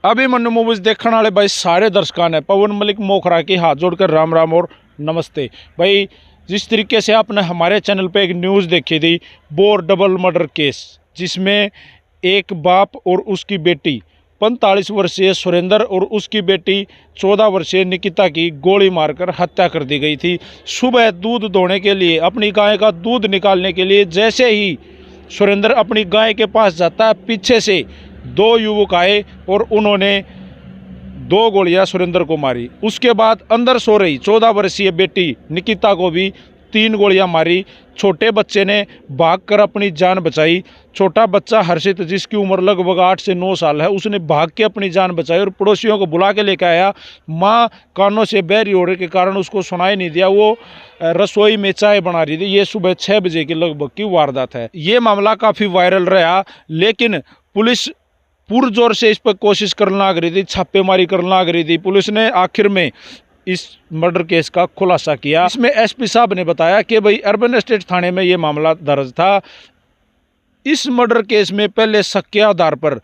अभी मन्नू मूवीज देखने वाले भाई सारे दर्शकों ने पवन मलिक मोखरा की हाथ जोड़कर राम राम और नमस्ते। भाई जिस तरीके से आपने हमारे चैनल पे एक न्यूज़ देखी थी बोर डबल मर्डर केस, जिसमें एक बाप और उसकी बेटी 45 वर्षीय सुरेंद्र और उसकी बेटी 14 वर्षीय निकिता की गोली मारकर हत्या कर दी गई थी। सुबह दूध दोहने के लिए, अपनी गाय का दूध निकालने के लिए जैसे ही सुरेंद्र अपनी गाय के पास जाता है, पीछे से दो युवक आए और उन्होंने 2 गोलियां सुरेंद्र को मारी। उसके बाद अंदर सो रही 14 वर्षीय बेटी निकिता को भी 3 गोलियां मारी। छोटे बच्चे ने भागकर अपनी जान बचाई। छोटा बच्चा हर्षित, जिसकी उम्र लगभग 8 से 9 साल है, उसने भाग के अपनी जान बचाई और पड़ोसियों को बुला के लेकर आया। माँ कानों से बहरी होने के कारण उसको सुनाई नहीं दिया, वो रसोई में चाय बना रही थी। ये सुबह 6 बजे के लगभग की वारदात है। ये मामला काफ़ी वायरल रहा, लेकिन पुलिस पुरजोर से इस पर कोशिश करने लग रही थी, छापेमारी करने लग रही थी। पुलिस ने आखिर में इस मर्डर केस का खुलासा किया। इसमें एसपी साहब ने बताया कि भाई अर्बन एस्टेट थाने में ये मामला दर्ज था। इस मर्डर केस में पहले शक के आधार पर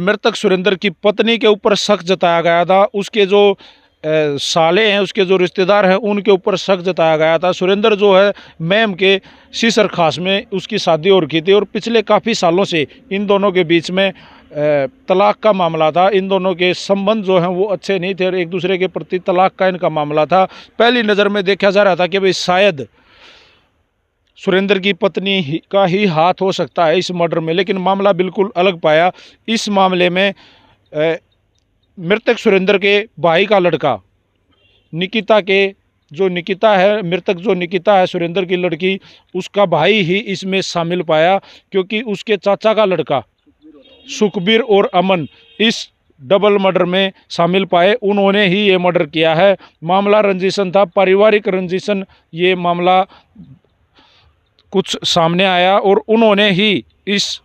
मृतक सुरेंद्र की पत्नी के ऊपर शक जताया गया था। उसके जो साले हैं, उसके जो रिश्तेदार हैं, उनके ऊपर शक जताया गया था। सुरेंद्र जो है मैम के सीसर खास में उसकी शादी हो रखी थी और पिछले काफ़ी सालों से इन दोनों के बीच में तलाक का मामला था। इन दोनों के संबंध जो हैं वो अच्छे नहीं थे और एक दूसरे के प्रति तलाक का इनका मामला था। पहली नज़र में देखा जा रहा था कि भाई शायद सुरेंद्र की पत्नी का ही हाथ हो सकता है इस मर्डर में, लेकिन मामला बिल्कुल अलग पाया। इस मामले में मृतक सुरेंद्र के भाई का लड़का निकिता के जो निकिता है, मृतक जो निकिता है सुरेंद्र की लड़की, उसका भाई ही इसमें शामिल पाया, क्योंकि उसके चाचा का लड़का सुखबीर और अमन इस डबल मर्डर में शामिल पाए। उन्होंने ही ये मर्डर किया है। मामला रंजिशन था, पारिवारिक रंजिशन, ये मामला कुछ सामने आया और उन्होंने ही इस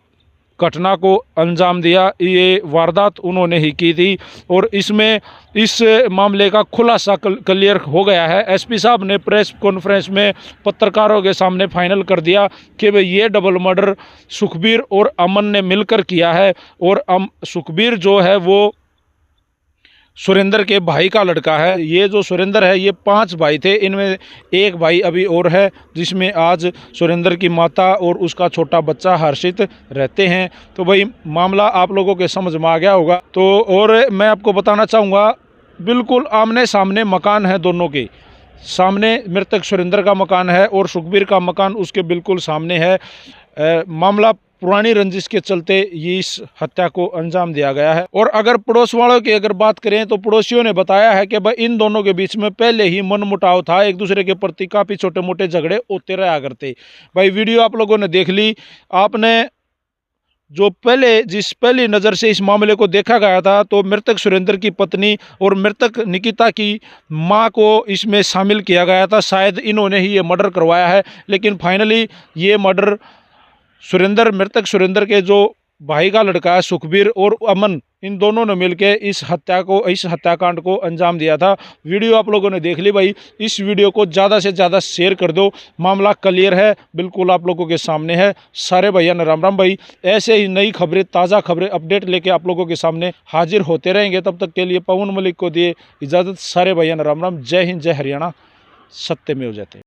घटना को अंजाम दिया। ये वारदात उन्होंने ही की थी और इसमें इस मामले का खुलासा क्लियर हो गया है। एसपी साहब ने प्रेस कॉन्फ्रेंस में पत्रकारों के सामने फाइनल कर दिया कि भाई ये डबल मर्डर सुखबीर और अमन ने मिलकर किया है और सुखबीर जो है वो सुरेंद्र के भाई का लड़का है। ये जो सुरेंद्र है, ये 5 भाई थे, इनमें एक भाई अभी और है, जिसमें आज सुरेंद्र की माता और उसका छोटा बच्चा हर्षित रहते हैं। तो भाई मामला आप लोगों के समझ में आ गया होगा। तो और मैं आपको बताना चाहूँगा, बिल्कुल आमने सामने मकान है दोनों के। सामने मृतक सुरेंद्र का मकान है और सुखबीर का मकान उसके बिल्कुल सामने है। मामला पुरानी रंजिश के चलते ये इस हत्या को अंजाम दिया गया है। और अगर पड़ोस वालों की अगर बात करें तो पड़ोसियों ने बताया है कि भाई इन दोनों के बीच में पहले ही मनमुटाव था, एक दूसरे के प्रति काफ़ी छोटे मोटे झगड़े होते रहा करते। भाई वीडियो आप लोगों ने देख ली। आपने जो जिस पहली नज़र से इस मामले को देखा गया था, तो मृतक सुरेंद्र की पत्नी और मृतक निकिता की मां को इसमें शामिल किया गया था। शायद इन्होंने ही ये मर्डर करवाया है, लेकिन फाइनली ये मर्डर मृतक सुरेंद्र के जो भाई का लड़का है सुखबीर और अमन, इन दोनों ने मिलकर इस हत्याकांड को अंजाम दिया था। वीडियो आप लोगों ने देख ली। भाई इस वीडियो को ज़्यादा से ज़्यादा शेयर कर दो। मामला क्लियर है, बिल्कुल आप लोगों के सामने है। सारे भैया ने राम राम। भाई ऐसे ही नई खबरें, ताज़ा खबरें, अपडेट लेके आप लोगों के सामने हाजिर होते रहेंगे। तब तक के लिए पवन मलिक को दिए इजाज़त। सारे भैया ने राम राम। जय हिंद, जय हरियाणा। सत्यमेव जयते।